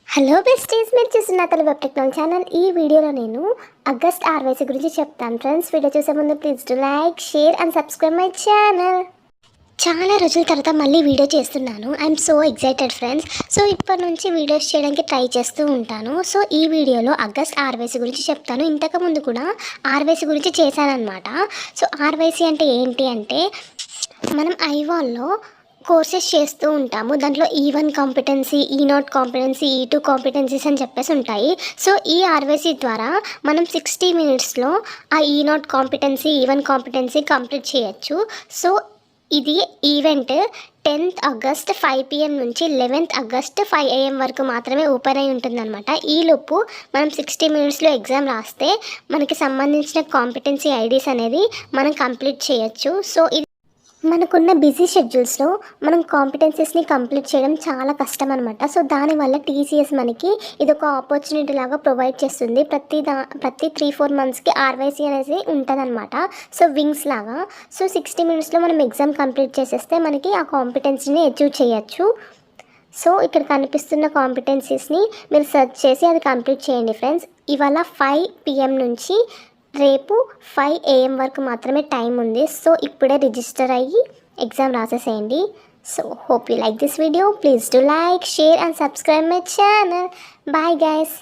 Hello besties, మీరు చూస్తున్న Telugu web technology channel. ఈ వీడియోలో నేను ఆగస్ట్ RYC గురించి చెప్తాను ఫ్రెండ్స్. వీడియో చూసే ముందు please to like, share and subscribe my channel. చాలా రోజుల తర్వాత మళ్ళీ వీడియో చేస్తున్నాను. I'm so excited friends. So ఇప్పటి నుంచి వీడియోస్ చేయడానికి ట్రై చేస్తూ ఉంటాను. సో ఈ వీడియోలో ఆగస్ట్ RYC గురించి చెప్తాను. ఇంతకుముందు కూడా RYC గురించి చేశానన్నమాట. సో RYC అంటే ఏంటి అంటే, మనం ఐవాల్లో కోర్సెస్ చేస్తూ ఉంటాము. దాంట్లో E1 competency, E0 competency, E2 competencies అని చెప్పేసి ఉంటాయి. సో ఈ RYC ద్వారా మనం 60 మినిట్స్లో ఆ E0 competency, E1 competency complete చేయొచ్చు. సో ఇది ఈవెంట్ 10th ఆగస్ట్ 5 PM నుంచి 11th ఆగస్ట్ 5 AM వరకు మాత్రమే ఓపెన్ అయి ఉంటుందన్నమాట. ఈలోపు మనం 60 మినిట్స్లో ఎగ్జామ్ రాస్తే మనకి సంబంధించిన కాంపిటెన్సీ ఐడీస్ అనేది మనం కంప్లీట్ చేయొచ్చు. సో ఇది మనకున్న బిజీ షెడ్యూల్స్లో మనం కాంపిటెన్సీస్ని కంప్లీట్ చేయడం చాలా కష్టం అనమాట. సో దానివల్ల TCS మనకి ఇది ఒక ఆపర్చునిటీ లాగా ప్రొవైడ్ చేస్తుంది. ప్రతి 3-4 మంత్స్కి RYC అనేది ఉంటుంది అనమాట. సో వింగ్స్ లాగా. సో 60 మినిట్స్లో మనం ఎగ్జామ్ కంప్లీట్ చేసేస్తే మనకి ఆ కాంపిటెన్సీని అచీవ్ చేయొచ్చు. సో ఇక్కడ కనిపిస్తున్న కాంపిటెన్సీస్ని మీరు సెర్చ్ చేసి అది కంప్లీట్ చేయండి ఫ్రెండ్స్. ఇవాళ 5 PM నుంచి రేపు 5 AM వరకు మాత్రమే టైం ఉంది. సో ఇప్పుడే రిజిస్టర్ అయ్యి ఎగ్జామ్ రాసేసేయండి. So hope you like this video. Please do like, share and subscribe my channel. Bye guys.